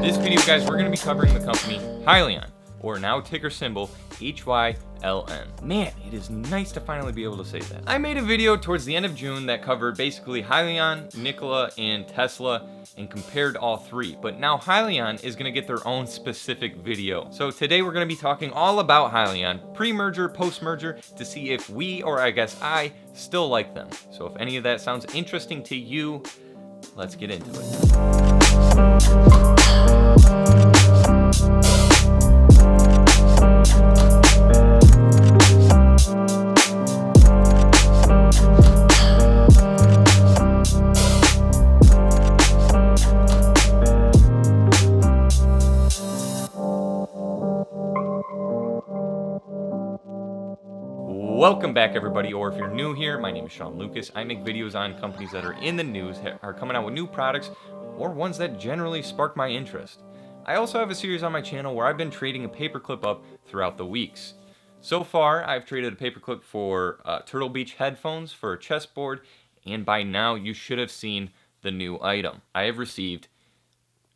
this video, guys, we're going to be covering the company Hyliion, or now ticker symbol HYLN. Man, it is nice to finally be able to say that. I made a video towards the end of June that covered basically Hyliion, Nikola, and Tesla and compared all three. But now Hyliion is going to get their own specific video. So today we're going to be talking all about Hyliion, pre-merger, post-merger, to see if we, or I guess I, still like them. So if any of that sounds interesting to you, let's get into it. Welcome back, everybody, or if you're new here, my name is Sean Lucas. I make videos on companies that are in the news, are coming out with new products, or ones that generally spark my interest. I also have a series on my channel where I've been trading a paperclip up throughout the weeks. So far, I've traded a paperclip for Turtle Beach headphones for a chessboard, and by now you should have seen the new item. I have received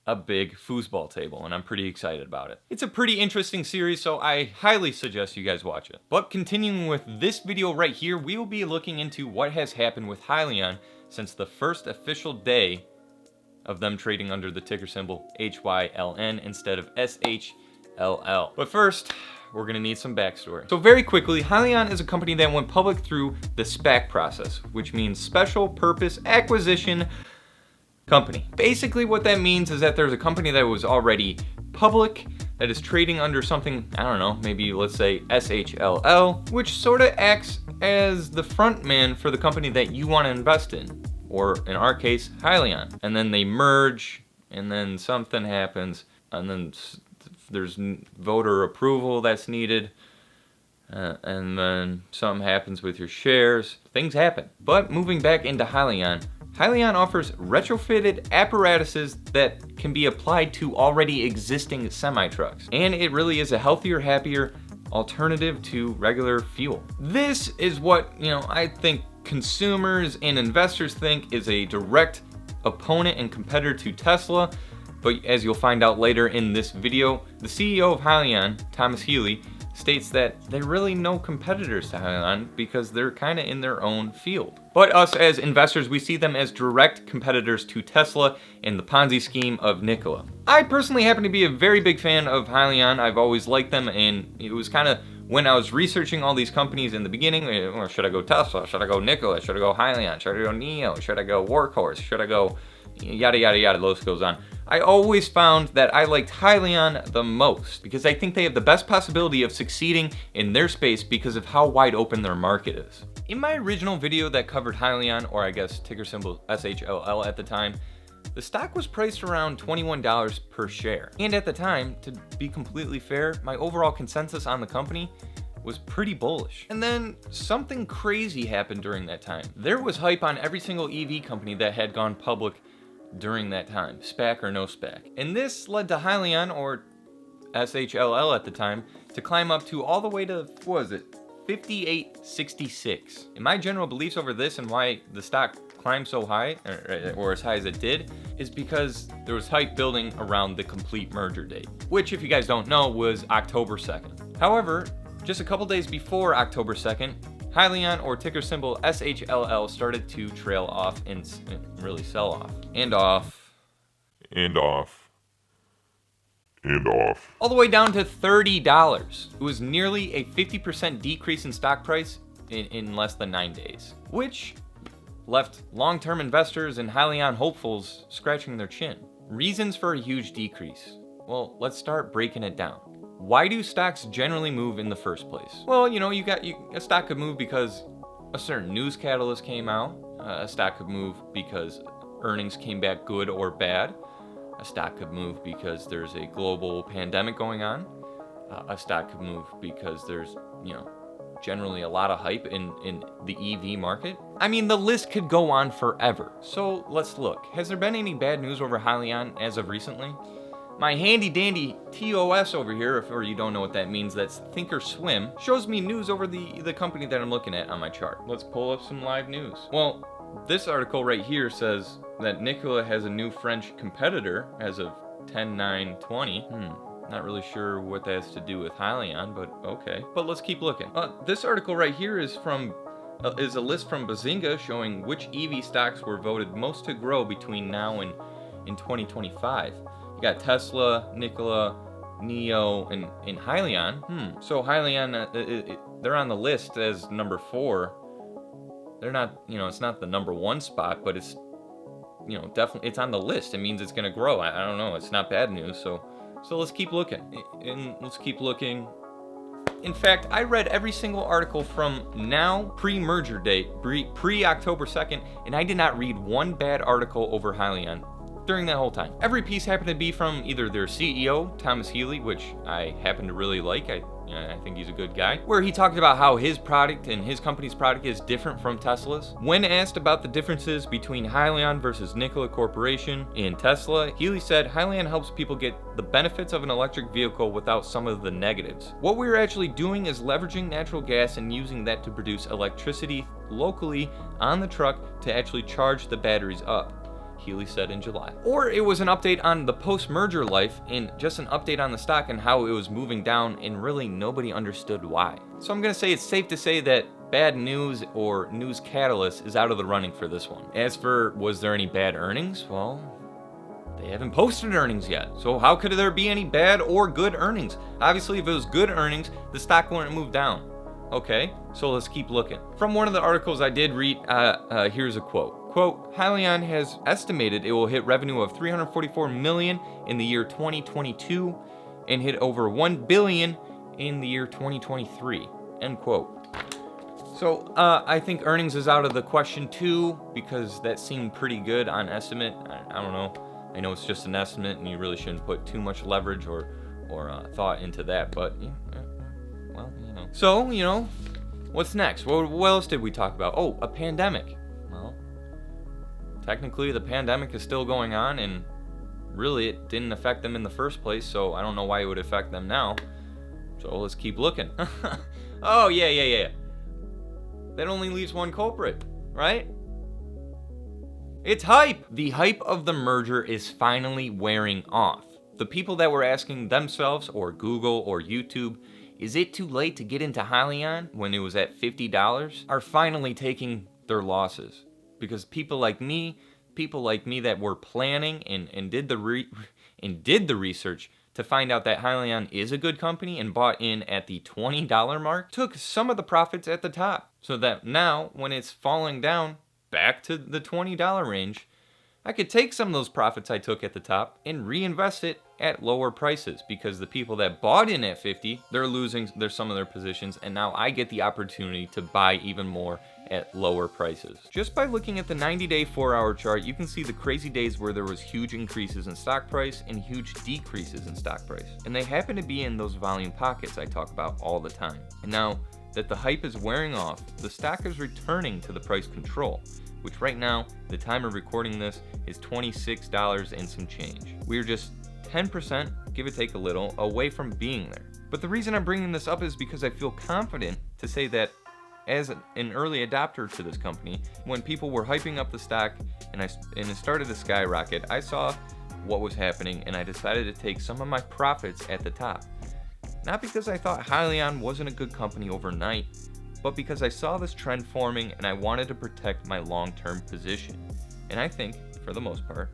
a big foosball table, and I'm pretty excited about it. It's a pretty interesting series, so I highly suggest you guys watch it. But continuing with this video right here, we will be looking into what has happened with Hyliion since the first official day of them trading under the ticker symbol HYLN instead of SHLL. But first, we're gonna need some backstory. So very quickly, Hyliion is a company that went public through the SPAC process, which means Special Purpose Acquisition Company. Basically what that means is that there's a company that was already public that is trading under something, I don't know, maybe let's say SHLL, which sort of acts as the front man for the company that you want to invest in, or in our case, Hyliion. And then they merge, and then something happens, and then there's voter approval that's needed, and then something happens with your shares. Things happen. But moving back into Hyliion, Hyliion offers retrofitted apparatuses that can be applied to already existing semi-trucks. And it really is a healthier, happier alternative to regular fuel. This is what, I think consumers and investors think is a direct opponent and competitor to Tesla. But as you'll find out later in this video, the CEO of Hyliion, Thomas Healy, states that they're really no competitors to Hyliion because they're kind of in their own field. But us as investors, we see them as direct competitors to Tesla and the Ponzi scheme of Nikola. I personally happen to be a very big fan of Hyliion. I've always liked them, and it was kind of when I was researching all these companies in the beginning, or should I go Tesla? Should I go Nikola? Should I go Hyliion? Should I go Neo? Should I go Workhorse? Should I go yada yada yada, the list goes on. I always found that I liked Hyliion the most because I think they have the best possibility of succeeding in their space because of how wide open their market is. In my original video that covered Hyliion, or I guess ticker symbol SHLL at the time, the stock was priced around $21 per share. And at the time, to be completely fair, my overall consensus on the company was pretty bullish. And then something crazy happened during that time. There was hype on every single EV company that had gone public during that time, SPAC or no SPAC. And this led to Hyliion, or SHLL at the time, to climb up to all the way to, what was it, 58.66. And my general beliefs over this and why the stock climbed so high, or as high as it did, is because there was hype building around the complete merger date, which, if you guys don't know, was October 2nd. However, just a couple days before October 2nd, Hyliion, or ticker symbol SHLL, started to trail off and really sell off. And off. And off. And off. All the way down to $30. It was nearly a 50% decrease in stock price in less than 9 days, which left long-term investors and Hyliion hopefuls scratching their chin. Reasons for a huge decrease. Well, let's start breaking it down. Why do stocks generally move in the first place? Well, a stock could move because a certain news catalyst came out. A stock could move because earnings came back good or bad. A stock could move because there's a global pandemic going on. A stock could move because there's, generally a lot of hype in the EV market. I mean, the list could go on forever. So let's look. Has there been any bad news over Hyliion as of recently? My handy dandy TOS over here, if you don't know what that means, that's Thinkorswim, shows me news over the company that I'm looking at on my chart. Let's pull up some live news. Well, this article right here says that Nikola has a new French competitor as of 10/9/20. Not really sure what that has to do with Hyliion, but okay. But let's keep looking. This article right here is a list from Bazinga showing which EV stocks were voted most to grow between now and in 2025. You got Tesla, Nikola, NIO, and Hyliion. So Hyliion, they're on the list as number 4. They're not, it's not the number 1 spot, but it's, definitely it's on the list. It means it's gonna grow. I don't know. It's not bad news. So let's keep looking. And let's keep looking. In fact, I read every single article from now, pre-merger date, pre-October 2nd, and I did not read one bad article over Hyliion during that whole time. Every piece happened to be from either their CEO, Thomas Healy, which I happen to really like. I think he's a good guy, where he talked about how his product and his company's product is different from Tesla's. When asked about the differences between Hyliion versus Nikola Corporation and Tesla, Healy said Hyliion helps people get the benefits of an electric vehicle without some of the negatives. What we're actually doing is leveraging natural gas and using that to produce electricity locally on the truck to actually charge the batteries up, Healy said in July. Or it was an update on the post-merger life and just an update on the stock and how it was moving down, and really nobody understood why. So I'm gonna say it's safe to say that bad news or news catalyst is out of the running for this one. As for was there any bad earnings? Well, they haven't posted earnings yet. So how could there be any bad or good earnings? Obviously, if it was good earnings, the stock wouldn't move down. Okay, so let's keep looking. From one of the articles I did read, here's a quote. Quote, Hyliion has estimated it will hit revenue of $344 million in the year 2022 and hit over $1 billion in the year 2023, end quote. So I think earnings is out of the question too, because that seemed pretty good on estimate. I don't know. I know it's just an estimate and you really shouldn't put too much leverage or thought into that, but well, So, what's next? What else did we talk about? Oh, a pandemic. Well, technically the pandemic is still going on, and really it didn't affect them in the first place, so I don't know why it would affect them now. So let's keep looking. Oh, yeah. That only leaves one culprit, right? It's hype! The hype of the merger is finally wearing off. The people that were asking themselves, or Google, or YouTube, is it too late to get into Hyliion when it was at $50, are finally taking their losses. Because people like me that were planning and did the research to find out that Hyliion is a good company and bought in at the $20 mark, took some of the profits at the top. So that now, when it's falling down back to the $20 range, I could take some of those profits I took at the top and reinvest it at lower prices, because the people that bought in at 50, they're losing some of their positions, and now I get the opportunity to buy even more at lower prices. Just by looking at the 90-day 4-hour chart, you can see the crazy days where there was huge increases in stock price and huge decreases in stock price. And they happen to be in those volume pockets I talk about all the time. And now that the hype is wearing off, the stock is returning to the price control, which right now, the time of recording this, is $26 and some change. We're just 10%, give or take a little, away from being there. But the reason I'm bringing this up is because I feel confident to say that as an early adopter to this company, when people were hyping up the stock and it started to skyrocket, I saw what was happening and I decided to take some of my profits at the top. Not because I thought Hyliion wasn't a good company overnight, but because I saw this trend forming and I wanted to protect my long-term position. And I think, for the most part,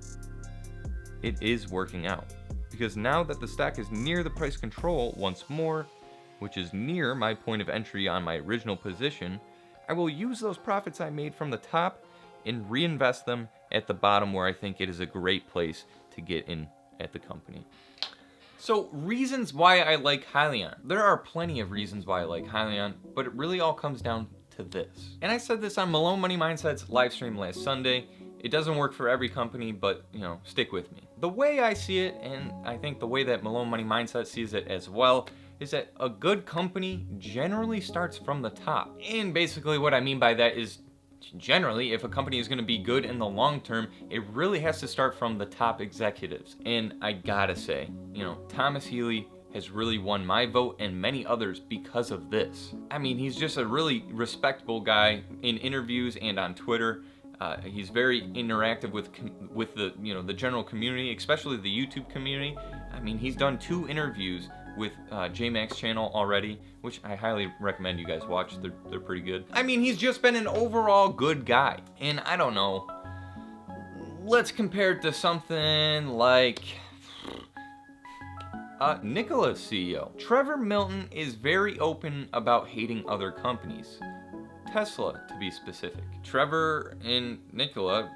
it is working out. Because now that the stock is near the price control once more, which is near my point of entry on my original position, I will use those profits I made from the top and reinvest them at the bottom, where I think it is a great place to get in at the company. So, reasons why I like Hyliion. There are plenty of reasons why I like Hyliion, but it really all comes down to this. And I said this on Malone Money Mindset's live stream last Sunday. It doesn't work for every company, but, stick with me. The way I see it, and I think the way that Malone Money Mindset sees it as well, is that a good company generally starts from the top. And basically what I mean by that is, generally, if a company is going to be good in the long term, it really has to start from the top executives. And I gotta say, Thomas Healy has really won my vote and many others because of this. I mean, he's just a really respectable guy in interviews and on Twitter. He's very interactive with the the general community, especially the YouTube community. I mean, he's done 2 interviews with J-Mac's channel already, which I highly recommend you guys watch. They're pretty good. I mean, he's just been an overall good guy, and I don't know. Let's compare it to something like Nikola's CEO. Trevor Milton is very open about hating other companies. Tesla, to be specific. Trevor and Nikola,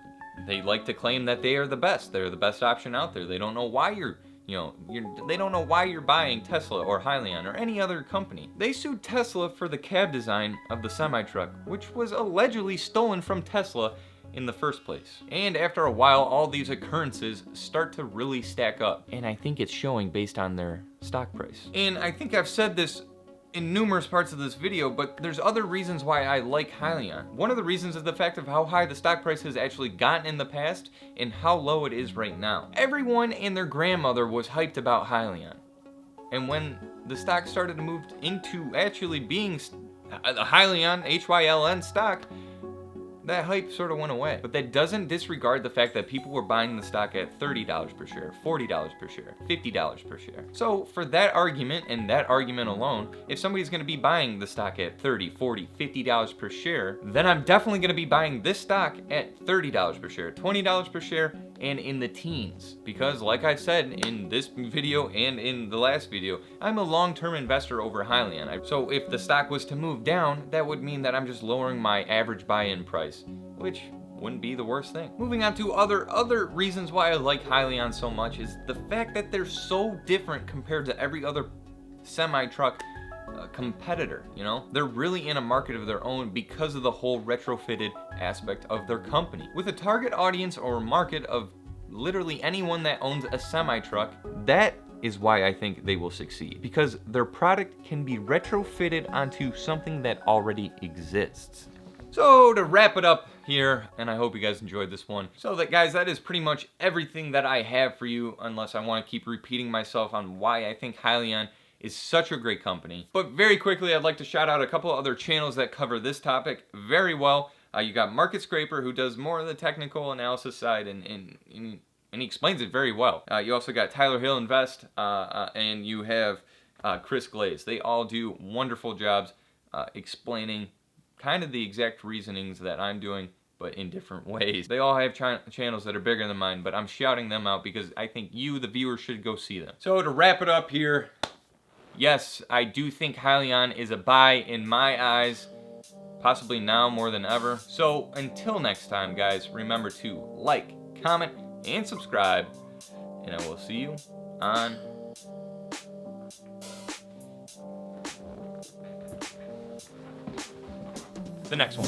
they like to claim that they are the best. They're the best option out there. They don't know why they don't know why you're buying Tesla or Hyliion or any other company. They sued Tesla for the cab design of the semi-truck, which was allegedly stolen from Tesla in the first place. And after a while, all these occurrences start to really stack up. And I think it's showing based on their stock price. And I think I've said this in numerous parts of this video, but there's other reasons why I like Hyliion. One of the reasons is the fact of how high the stock price has actually gotten in the past and how low it is right now. Everyone and their grandmother was hyped about Hyliion. And when the stock started to move into actually being a Hyliion, HYLN stock, that hype sort of went away. But that doesn't disregard the fact that people were buying the stock at $30 per share, $40 per share, $50 per share. So for that argument and that argument alone, if somebody's gonna be buying the stock at $30, $40, $50 per share, then I'm definitely gonna be buying this stock at $30 per share, $20 per share, and in the teens. Because like I said in this video and in the last video, I'm a long-term investor over Hyliion. So if the stock was to move down, that would mean that I'm just lowering my average buy-in price, which wouldn't be the worst thing. Moving on to other reasons why I like Hyliion so much is the fact that they're so different compared to every other semi-truck competitor, They're really in a market of their own because of the whole retrofitted aspect of their company. With a target audience or market of literally anyone that owns a semi-truck, that is why I think they will succeed. Because their product can be retrofitted onto something that already exists. So to wrap it up here, and I hope you guys enjoyed this one. So guys, that is pretty much everything that I have for you, unless I want to keep repeating myself on why I think Hyliion is such a great company. But very quickly, I'd like to shout out a couple other channels that cover this topic very well. You got Market Scraper, who does more of the technical analysis side, and he explains it very well. You also got Tyler Hill Invest, and you have Chris Glaze. They all do wonderful jobs explaining kind of the exact reasonings that I'm doing, but in different ways. They all have channels that are bigger than mine, but I'm shouting them out because I think you, the viewer, should go see them. So to wrap it up here, yes, I do think Hyliion is a buy in my eyes, possibly now more than ever. So until next time, guys, remember to like, comment, and subscribe, and I will see you on the next one.